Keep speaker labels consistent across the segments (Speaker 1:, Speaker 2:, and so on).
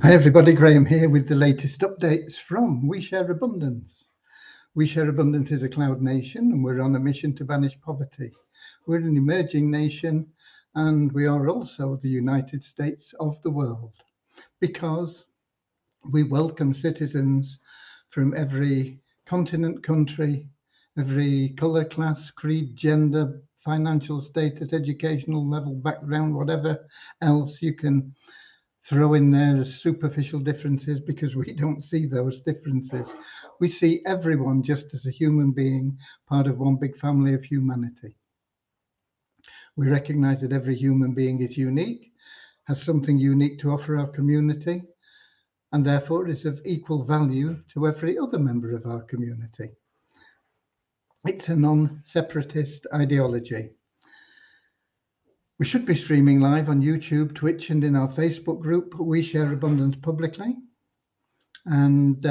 Speaker 1: Hi everybody, Graham here with the latest updates from We Share Abundance. We Share Abundance is a cloud nation and we're on a mission to banish poverty. We're an emerging nation and we are also the United States of the world because we welcome citizens from every continent, country, every colour, class, creed, gender, financial status, educational level, background, whatever else you can throw in there as superficial differences, because we don't see those differences. We see everyone just as a human being, part of one big family of humanity. We recognize that every human being is unique, has something unique to offer our community, and therefore is of equal value to every other member of our community. It's a non-separatist ideology. We should be streaming live on YouTube, Twitch, and in our Facebook group, We Share Abundance Publicly. And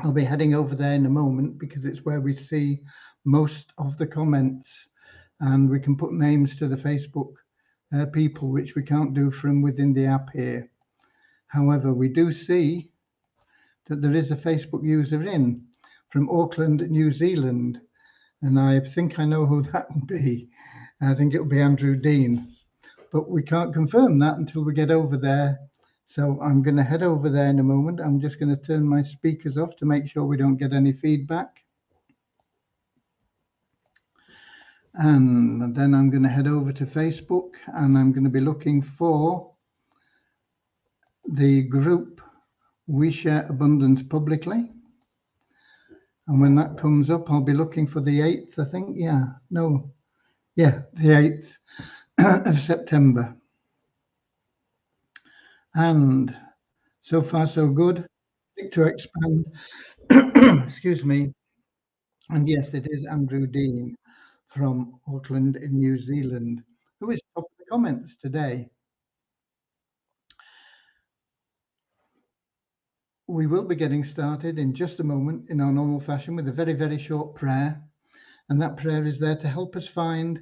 Speaker 1: I'll be heading over there in a moment because it's where we see most of the comments, and we can put names to the Facebook people, which we can't do from within the app here. However, we do see that there is a Facebook user in from Auckland, New Zealand, and I think I know who that will be. I think it'll be Andrew Dean, but we can't confirm that until we get over there. So I'm going to head over there in a moment. I'm just going to turn my speakers off to make sure we don't get any feedback. And then I'm going to head over to Facebook and I'm going to be looking for the group We Share Abundance Publicly. And when that comes up, I'll be looking for the 8th, I think. The 8th of September. And so far, so good. To expand, excuse me. And yes, it is Andrew Dean from Auckland in New Zealand, who is top of the comments today. We will be getting started in just a moment in our normal fashion with a very, very short prayer. And that prayer is there to help us find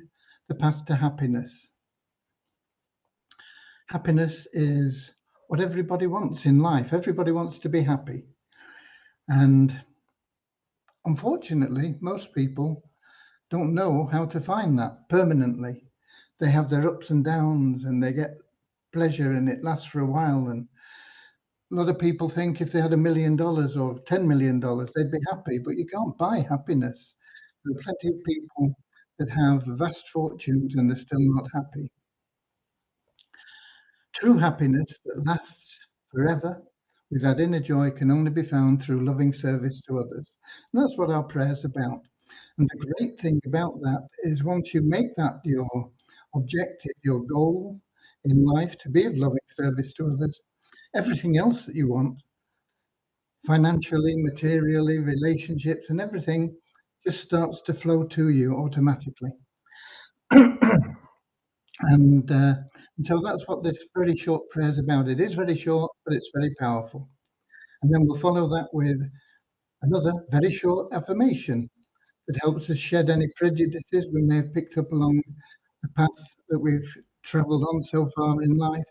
Speaker 1: the path to happiness. Happiness is what everybody wants in life. Everybody wants to be happy. And unfortunately, most people don't know how to find that permanently. They have their ups and downs and they get pleasure and it lasts for a while. And a lot of people think if they had $1 million or $10 million, they'd be happy, but you can't buy happiness. There are plenty of people that have vast fortunes and they're still not happy. True happiness that lasts forever with that inner joy can only be found through loving service to others. And that's what our prayer's about. And the great thing about that is once you make that your objective, your goal in life, to be of loving service to others, everything else that you want, financially, materially, relationships and everything, just starts to flow to you automatically. And so that's what this very short prayer is about. It is very short, but it's very powerful. And then we'll follow that with another very short affirmation that helps us shed any prejudices we may have picked up along the path that we've traveled on so far in life,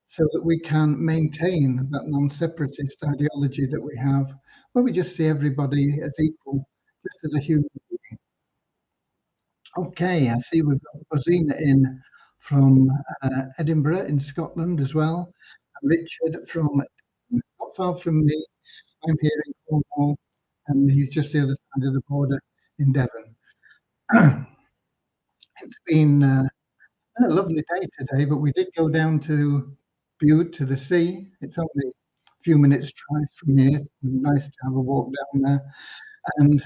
Speaker 1: so that we can maintain that non-separatist ideology that we have, where we just see everybody as equal, just as a human being. Okay, I see we've got Rosina in from Edinburgh in Scotland as well, and Richard from not far from me. I'm here in Cornwall, and he's just the other side of the border in Devon. It's been a lovely day today, but we did go down to Bute to the sea. It's only a few minutes drive from here. Nice to have a walk down there. And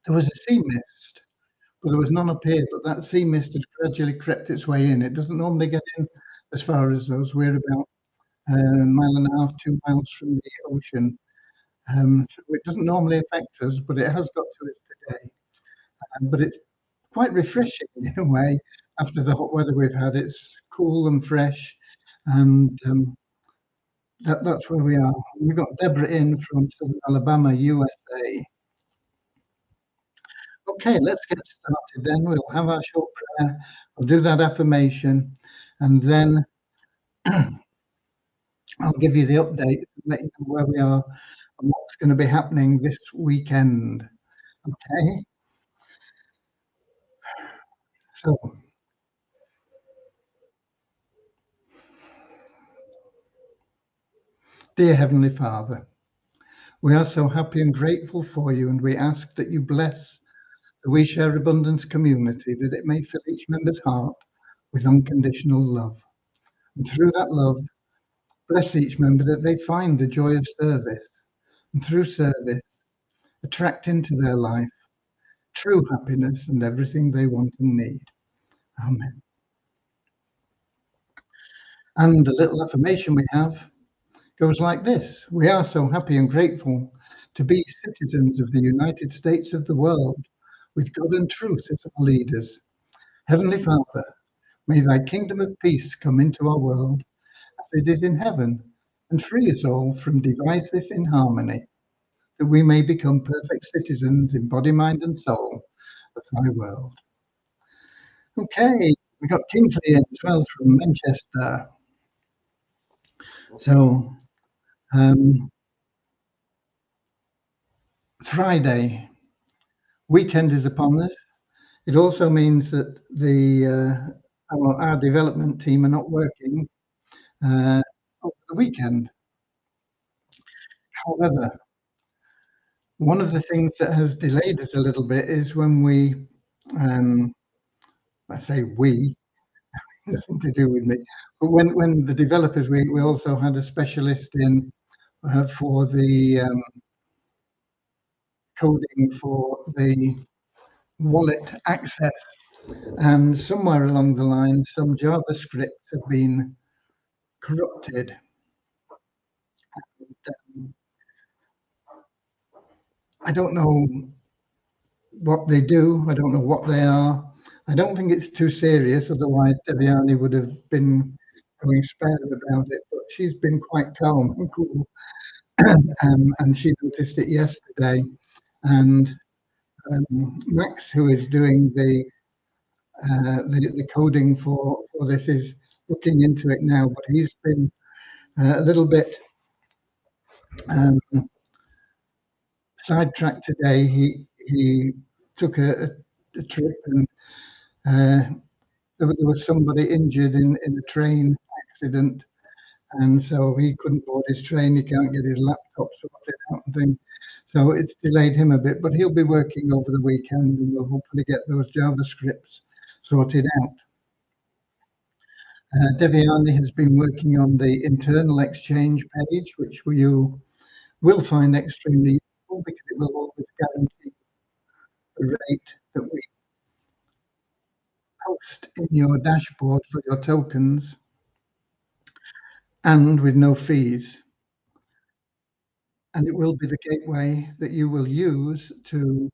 Speaker 1: there was a sea mist, but there was none up here. But that sea mist has gradually crept its way in. It doesn't normally get in as far as those. We're about a mile and a half, 2 miles from the ocean. So it doesn't normally affect us, but it has got to us today. But it's quite refreshing in a way after the hot weather we've had. It's cool and fresh, and that's where we are. We've got Deborah in from Southern Alabama, USA. Okay, let's get started then. We'll have our short prayer, we'll do that affirmation, and then I'll give you the update and let you know where we are and what's going to be happening this weekend. Okay. So, dear Heavenly Father, we are so happy and grateful for you, and we ask that you bless the We Share Abundance community, that it may fill each member's heart with unconditional love. And through that love, bless each member that they find the joy of service, and through service, attract into their life true happiness and everything they want and need. Amen. And the little affirmation we have goes like this: we are so happy and grateful to be citizens of the United States of the world, with God and truth as our leaders. Heavenly Father, may thy kingdom of peace come into our world as it is in heaven, and free us all from divisive inharmony, that we may become perfect citizens in body, mind, and soul of thy world. Okay, we got Kingsley in as well from Manchester. So, um, Friday, weekend is upon us. It also means that our development team are not working uh, over the weekend. However, one of the things that has delayed us a little bit is when um, I say we, nothing to do with me, but when the developers, we also had a specialist in for the coding for the wallet access, and somewhere along the line, some JavaScript have been corrupted. I don't know what they do. I don't know what they are. I don't think it's too serious. Otherwise, Deviani would have been going spare about it. But she's been quite calm and cool, and she noticed it yesterday. And Max, who is doing the coding for this, is looking into it now. But he's been a little bit um, sidetracked today. He took a trip, and uh, there was somebody injured in a train accident, and so he couldn't board his train. He can't get his laptop sorted out and things. So it's delayed him a bit, but he'll be working over the weekend, and we'll hopefully get those JavaScripts sorted out. Deviani has been working on the internal exchange page, which you will find extremely useful because it will always guarantee the rate that we post in your dashboard for your tokens, and with no fees. And it will be the gateway that you will use to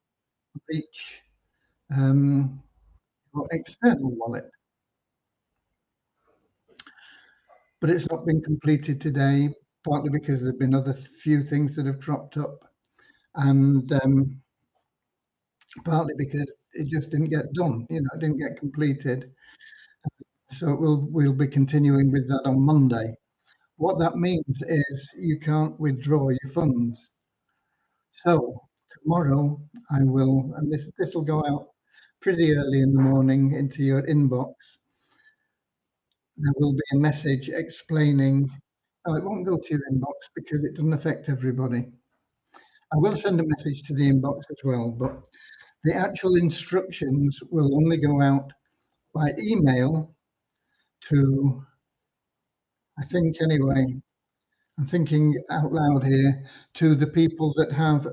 Speaker 1: reach your external wallet. But it's not been completed today, partly because there have been other few things that have cropped up, and partly because it just didn't get done. You know, it didn't get completed. So we'll be continuing with that on Monday. What that means is you can't withdraw your funds. So tomorrow I will, and this will go out pretty early in the morning into your inbox. There will be a message explaining. Oh, it won't go to your inbox because it doesn't affect everybody. I will send a message to the inbox as well, but the actual instructions will only go out by email to, I think anyway, I'm thinking out loud here, to the people that have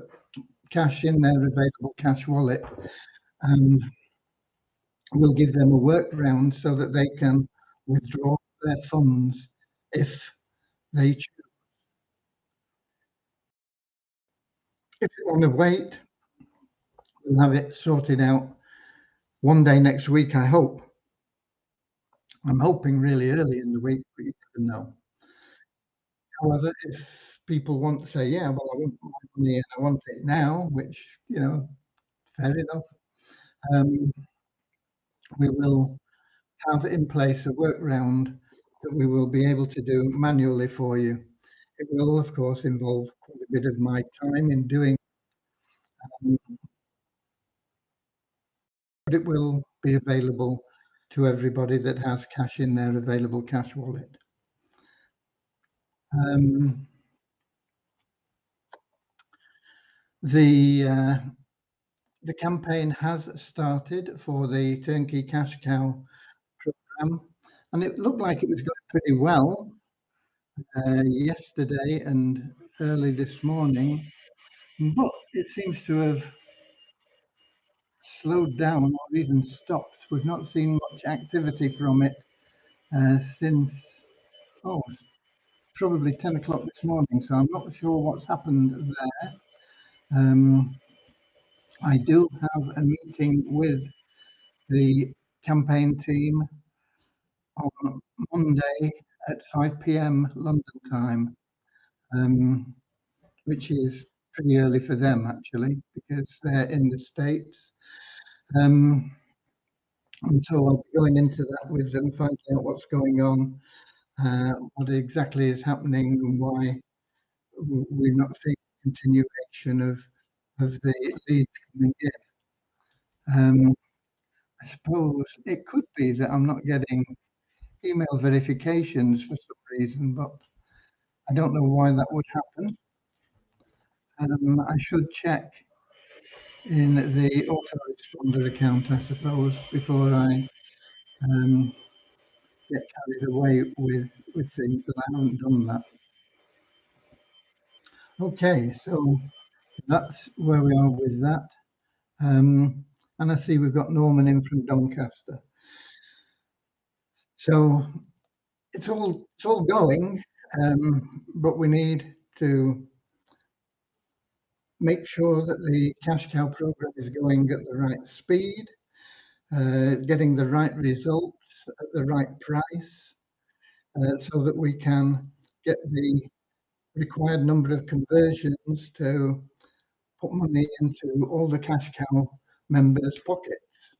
Speaker 1: cash in their available cash wallet, and we'll give them a workaround so that they can withdraw their funds if they choose. If they want to wait, we'll have it sorted out one day next week, I hope. I'm hoping really early in the week, but you never know. However, if people want to say, yeah, well, I want my money and I want it now, which, fair enough, um, we will have in place a workaround that we will be able to do manually for you. It will, of course, involve quite a bit of my time in doing, but it will be available to everybody that has cash in their available cash wallet. Um, the campaign has started for the Turnkey Cash Cow program, and it looked like it was going pretty well yesterday and early this morning, but it seems to have slowed down or even stopped. We've not seen much activity from it since, oh, probably 10 o'clock this morning, so I'm not sure what's happened there. I do have a meeting with the campaign team on Monday at 5 p.m. London time, which is pretty early for them actually, because they're in the States. And so I'll be going into that with them, finding out what's going on, what exactly is happening, and why we're not seeing continuation of the leads coming in. I suppose it could be that I'm not getting email verifications for some reason, but I don't know why that would happen. I should check in the autoresponder account, I suppose, before I get carried away with things, and I haven't done that. Okay, so that's where we are with that. And I see we've got Norman in from Doncaster. So it's all going, but we need to make sure that the cash cow program is going at the right speed, getting the right results at the right price, so that we can get the required number of conversions to put money into all the cash cow members' pockets.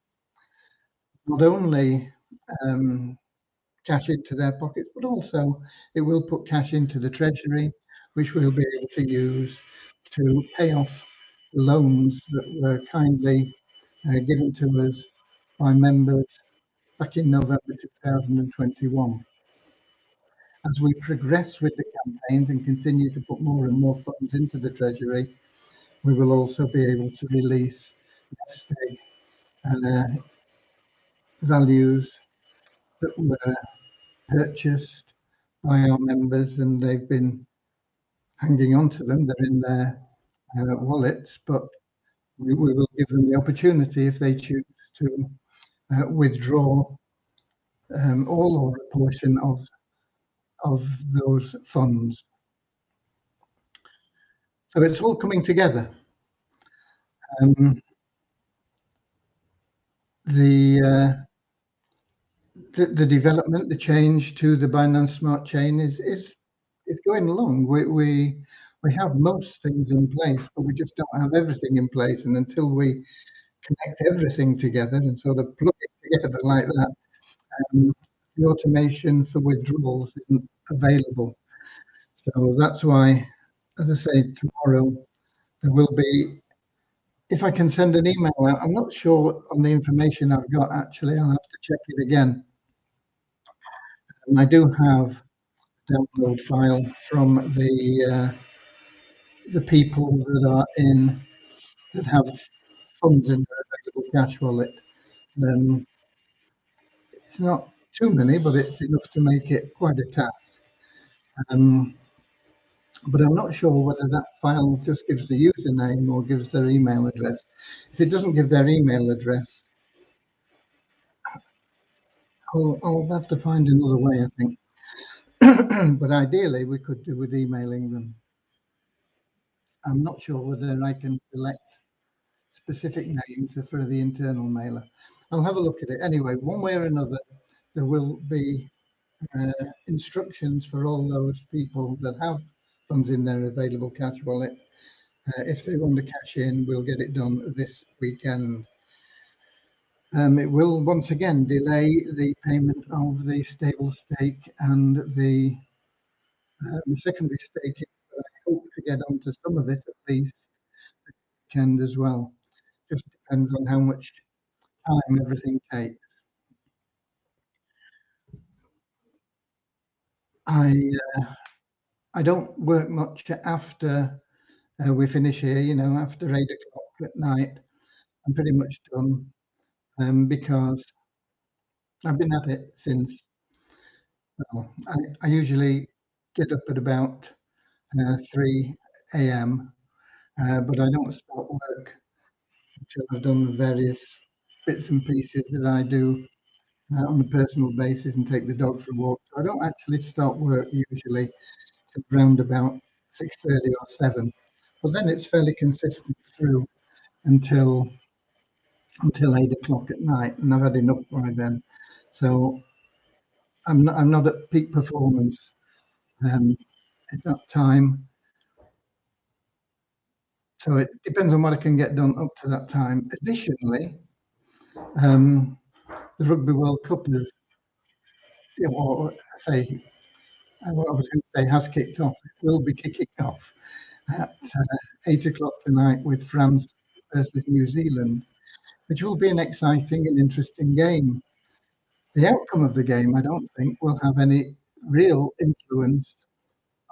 Speaker 1: Not only cash into their pockets, but also it will put cash into the treasury, which we'll be able to use to pay off loans that were kindly given to us by members back in November 2021. As we progress with the campaigns and continue to put more and more funds into the treasury, we will also be able to release nest egg values that were purchased by our members, and they've been hanging on to them. They're in their wallets, but we will give them the opportunity, if they choose to, withdraw all or a portion of those funds. So it's all coming together. The development, the change to the Binance Smart Chain is going along. We have most things in place, but we just don't have everything in place. And until we connect everything together and sort of plug it together like that, the automation for withdrawals isn't available. So that's why, as I say, tomorrow there will be. If I can send an email out, I'm not sure on the information I've got actually. I'll have to check it again. And I do have download file from the people that are in that have funds in their available cash wallet. It's not too many, but it's enough to make it quite a task. But I'm not sure whether that file just gives the username or gives their email address. If it doesn't give their email address, I'll have to find another way, I think. But ideally, we could do with emailing them. I'm not sure whether I can select specific names for the internal mailer. I'll have a look at it. Anyway, one way or another, there will be instructions for all those people that have funds in their available cash wallet. If they want to cash in, we'll get it done this weekend. It will once again delay the payment of the stable stake and the secondary stake. But I hope to get onto some of it at least weekend as well. Just depends on how much time everything takes. I I don't work much after we finish here. After 8 o'clock at night, I'm pretty much done because I've been at it since. Well, I usually get up at about 3 a.m., but I don't start work until I've done the various bits and pieces that I do on a personal basis and take the dog for a walk. So I don't actually start work usually till around about 6:30 or 7. But then it's fairly consistent through until 8 o'clock at night, and I've had enough by then. So I'm not at peak performance um, at that time. So it depends on what I can get done up to that time. Additionally, um, the Rugby World Cup is, or I say, what I was going to say has kicked off. It will be kicking off at 8 o'clock tonight with France versus New Zealand, which will be an exciting and interesting game. The outcome of the game, I don't think, will have any real influence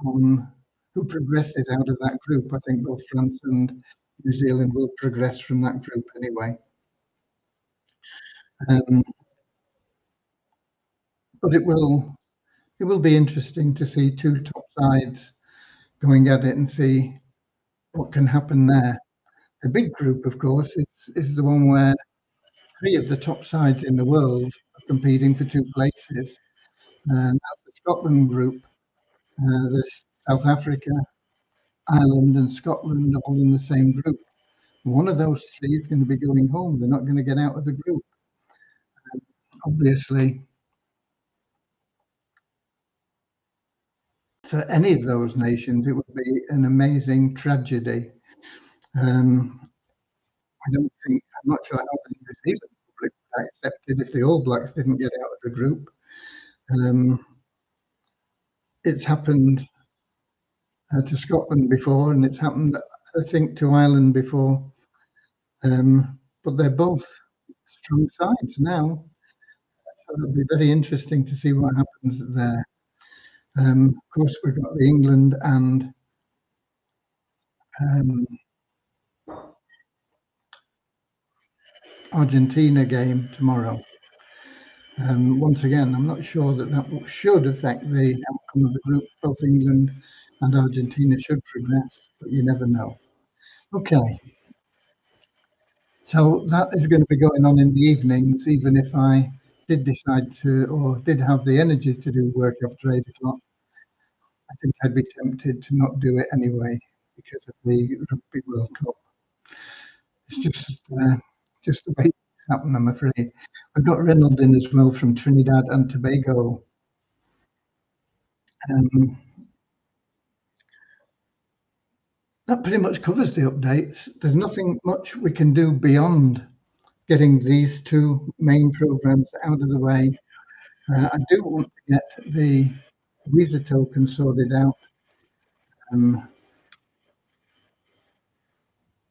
Speaker 1: on who progresses out of that group. I think both France and New Zealand will progress from that group anyway. Um, but it will be interesting to see two top sides going at it and see what can happen there. The big group, of course, is the one where three of the top sides in the world are competing for two places. And that's the Scotland group. There's South Africa, Ireland, and Scotland all in the same group. One of those three is going to be going home. They're not going to get out of the group. Obviously, for any of those nations, it would be an amazing tragedy. Um, I'm not sure how the New Zealand public would accept it if the All Blacks didn't get out of the group. Um, it's happened to Scotland before, and it's happened, I think, to Ireland before. But they're both strong sides now, so it'll be very interesting to see what happens there. Of course, we've got the England and um, Argentina game tomorrow. Once again, I'm not sure that should affect the outcome of the group. Both England and Argentina should progress, but you never know. Okay, so that is going to be going on in the evenings, even if I did decide to, or did have the energy to do work after 8 o'clock. I think I'd be tempted to not do it anyway because of the Rugby World Cup. It's just the way it's happened, I'm afraid. I've got Reynolds in as well from Trinidad and Tobago. Um, that pretty much covers the updates. There's nothing much we can do beyond getting these two main programs out of the way. I do want to get the visa token sorted out.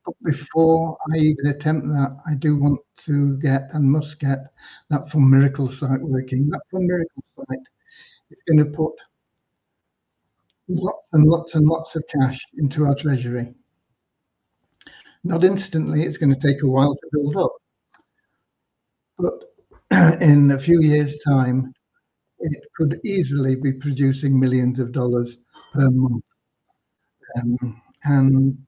Speaker 1: But before I even attempt that, I do want to get and must get that Fund Miracle site working. That Fund Miracle site is going to put lots and lots and lots of cash into our treasury. Not instantly, it's going to take a while to build up. But in a few years' time, it could easily be producing millions of dollars per month. And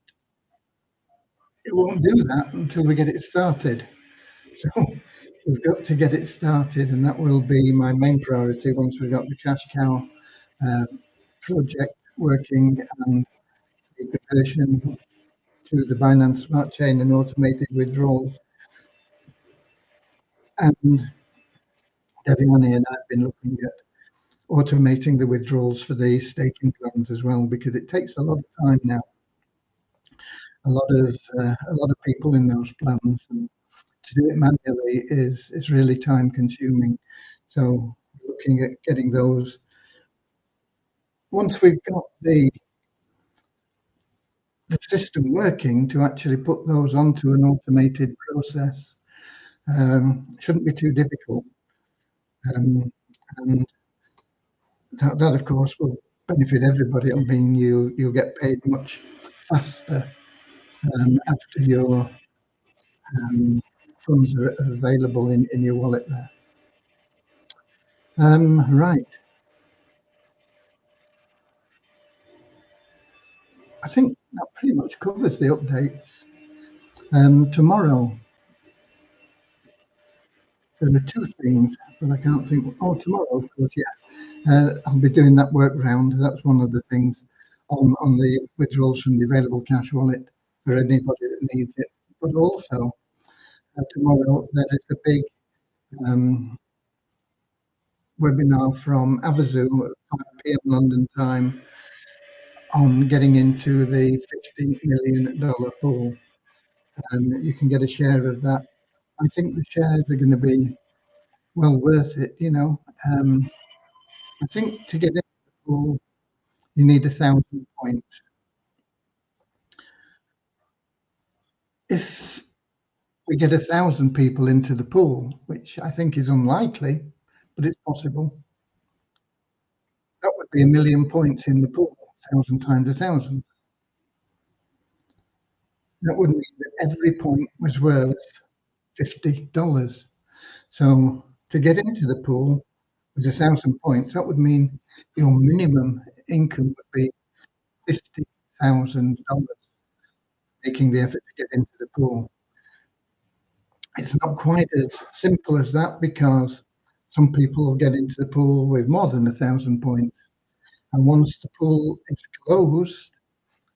Speaker 1: it won't do that until we get it started. So we've got to get it started, and that will be my main priority once we've got the cash cow uh, project working and the conversion to the Binance Smart Chain and automated withdrawals. And Deviani and I have been looking at automating the withdrawals for the staking plans as well, because it takes a lot of time now. A lot of people in those plans, and to do it manually is really time consuming. So looking at getting those, once we've got the system working to actually put those onto an automated process, shouldn't be too difficult. And that of course will benefit everybody. It'll mean you'll get paid much faster after your funds are available in your wallet there. Right. I think that pretty much covers the updates. Tomorrow, there are two things, but I can't think. Oh, tomorrow, of course, yeah. I'll be doing that work round. That's one of the things on the withdrawals from the available cash wallet for anybody that needs it. But also, tomorrow, there is a big webinar from Avazu at 5 p.m. London time on getting into the $50 million pool. You can get a share of that. I think the shares are going to be well worth it. I think to get into the pool, you need 1,000 points. If we get 1,000 people into the pool, which I think is unlikely, but it's possible, that would be 1,000,000 points in the pool. 1,000 times 1,000. That would mean that every point was worth $50. So to get into the pool with 1,000 points, that would mean your minimum income would be $50,000, making the effort to get into the pool. It's not quite as simple as that because some people will get into the pool with more than 1,000 points. And once the pool is closed,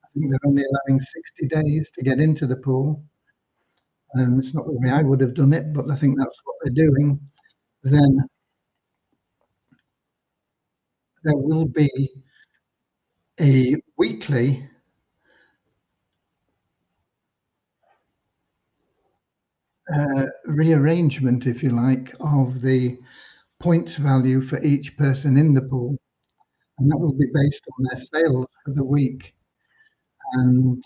Speaker 1: I think they're only allowing 60 days to get into the pool. It's not the way I would have done it, but I think that's what they're doing. Then there will be a weekly rearrangement, if you like, of the points value for each person in the pool, and that will be based on their sales for the week. And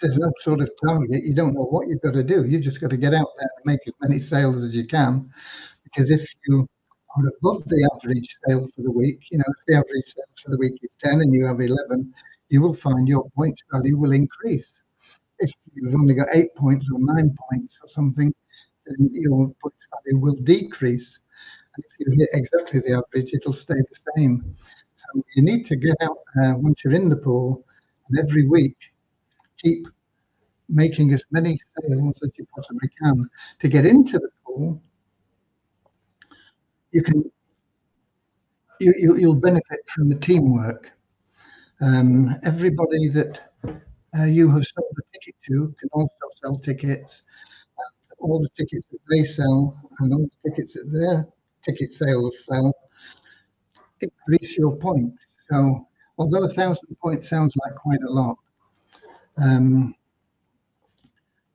Speaker 1: there's no sort of target. You don't know what you've got to do. You've just got to get out there and make as many sales as you can. Because if you are above the average sale for the week, if the average sales for the week is 10 and you have 11, you will find your points value will increase. If you've only got 8 points or 9 points or something, then your points value will decrease. And if you hit exactly the average, it'll stay the same. So you need to get out once you're in the pool, and every week keep making as many sales as you possibly can. To get into the pool, you'll benefit from the teamwork. Everybody that you have sold a ticket to can also sell tickets. All the tickets that they sell and all the tickets that their ticket sales sell increase your points. So although 1,000 points sounds like quite a lot,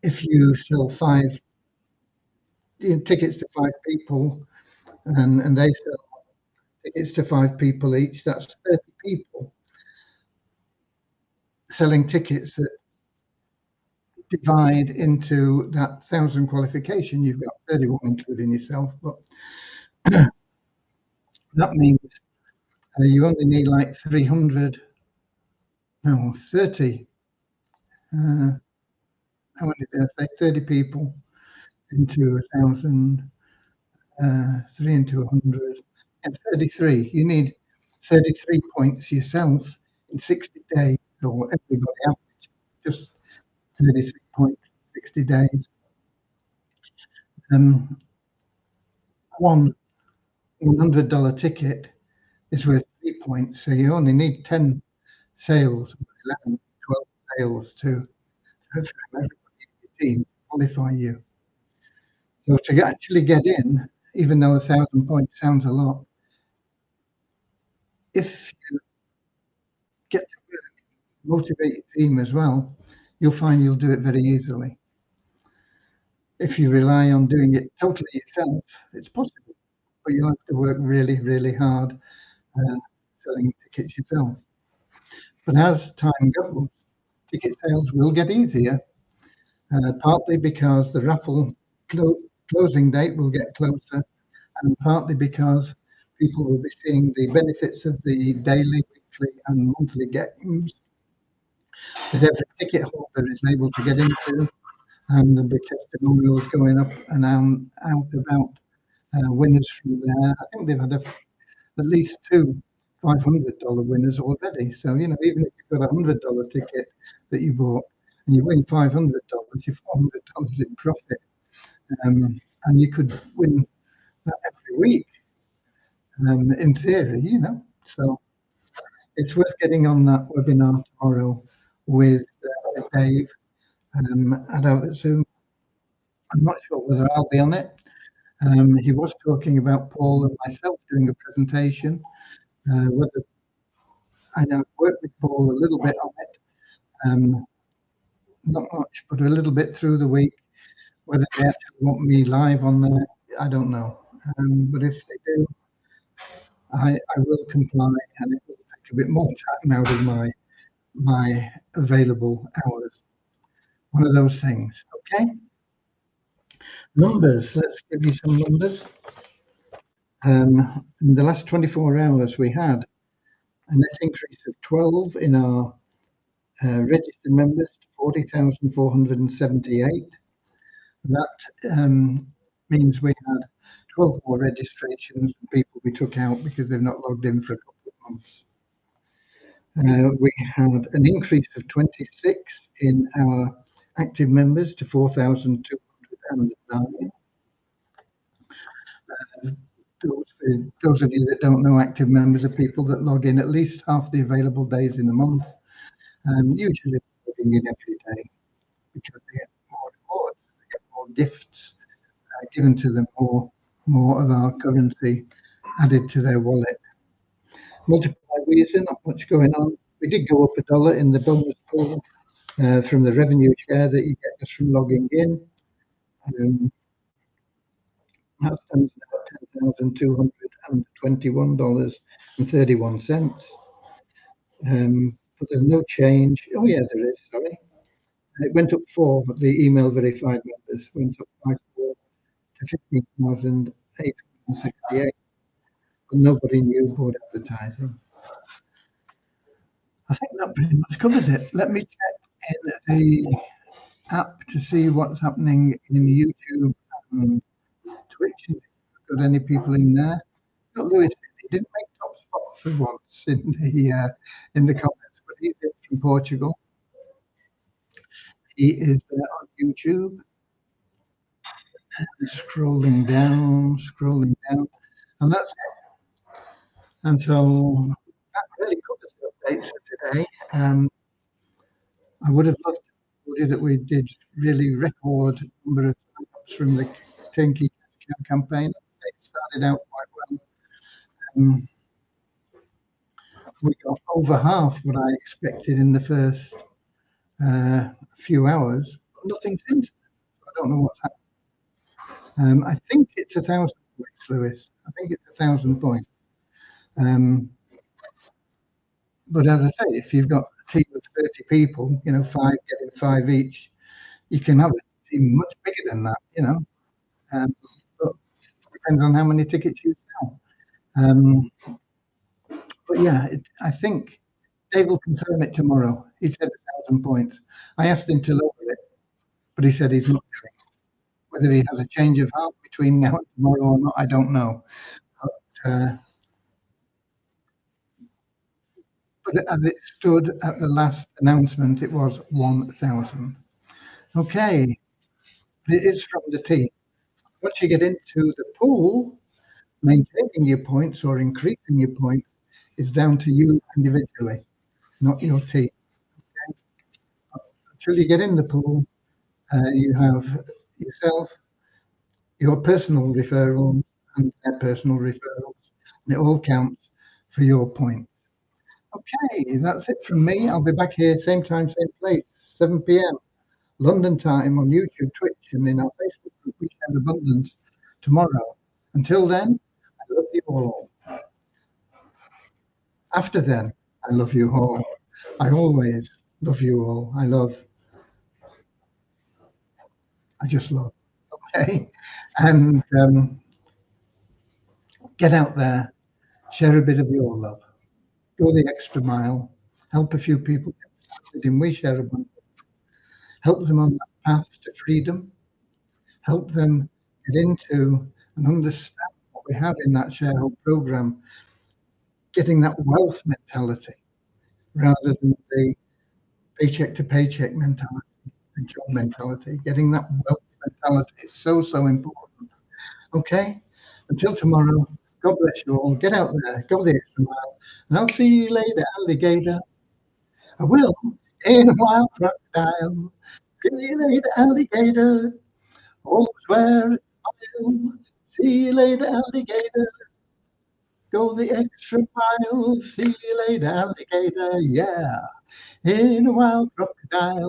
Speaker 1: if you sell five tickets to 5 people and they sell tickets to 5 people each, that's 30 people selling tickets that divide into that 1,000 qualification. You've got 31 including yourself, but that means you only need like 300, no, 30. How many did I say? 30 people into 1,000, 3 into 100, and 33. You need 33 points yourself in 60 days, or everybody average, just 33 points in 60 days. One $100 ticket is worth 3 points, so you only need 10 sales, 11, 12 sales to have everybody in your team qualify you. So to actually get in, even though 1,000 points sounds a lot, if you get to motivate your team as well, you'll find you'll do it very easily. If you rely on doing it totally yourself, it's possible, but you'll have to work really, really hard selling tickets yourself. But as time goes, ticket sales will get easier, partly because the raffle closing date will get closer, and partly because people will be seeing the benefits of the daily, weekly, and monthly games that every ticket holder is able to get into, and there'll be testimonials going up and out about winners from there. I think they've had at least two $500 winners already. So, even if you've got $100 ticket that you bought and you win $500, you're $400 in profit. And you could win that every week, in theory. So it's worth getting on that webinar tomorrow with Dave out at Zoom. I'm not sure whether I'll be on it. He was talking about Paul and myself doing a presentation. Whether I know I've worked with Paul a little bit on it, not much, but a little bit through the week. Whether they actually want me live on there, I don't know. But if they do, I will comply, and it will take a bit more time out of my available hours. One of those things. Okay. Numbers. Let's give you some numbers. In the last 24 hours, we had a net increase of 12 in our registered members to 40,478. That means we had 12 more registrations of people we took out because they've not logged in for a couple of months. We had an increase of 26 in our active members to 4,209. Those of you that don't know, active members are people that log in at least half the available days in a month, and usually logging in every day because they get more rewards, they get more gifts given to them, more of our currency added to their wallet. Multiply reason, not much going on. We did go up $1 in the bonus pool from the revenue share that you get just from logging in. That stands now at $10,221.31. But there's no change. Oh yeah, there is. Sorry, it went up 4, but the email verified members went up by 4 to 15,868. But nobody knew about advertising. I think that pretty much covers it. Let me check in the app to see what's happening in YouTube and Twitch. If we've got any people in there. Got Lewis. He didn't make top spot for once in the comments, but he's in from Portugal. He is there on YouTube. And scrolling down, and that's it. And so that really covers the updates for today. I would have loved to tell you that we did really record number of sign-ups from the Turnkey campaign. It started out quite well. We got over half what I expected in the first few hours. Nothing since. I don't know what's happened. I think it's 1,000 points, Lewis. I think it's 1,000 points. But as I say, if you've got a team of 30 people, 5 getting 5 each, you can have a team much bigger than that, but it depends on how many tickets you sell. But yeah, I think Dave will confirm it tomorrow. He said 1,000 points. I asked him to lower it, but he said he's not doing it. Whether he has a change of heart between now and tomorrow or not, I don't know. But as it stood at the last announcement, it was 1,000. Okay, it is from the team. Once you get into the pool, maintaining your points or increasing your points is down to you individually, not your team. Okay? Until you get in the pool, you have yourself, your personal referrals, and their personal referrals, and it all counts for your points. Okay, that's it from me. I'll be back here same time, same place, 7 p.m. London time on YouTube, Twitch, and in our Facebook group, We Share Abundance tomorrow. Until then, I love you all. After then, I love you all. I always love you all. I just love. Okay. And get out there, share a bit of your love, go the extra mile, help a few people get started in We Share Abundance, help them on that path to freedom, help them get into and understand what we have in that sharehold program, getting that wealth mentality rather than the paycheck to paycheck mentality and job mentality. Getting that wealth mentality is so, so important. Okay? Until tomorrow, God bless you all. Get out there, go the extra mile, and I'll see you later, alligator. I will, in a wild crocodile. See you later, alligator. Always wear a smile. See you later, alligator. Go the extra mile. See you later, alligator. Yeah, in a wild crocodile.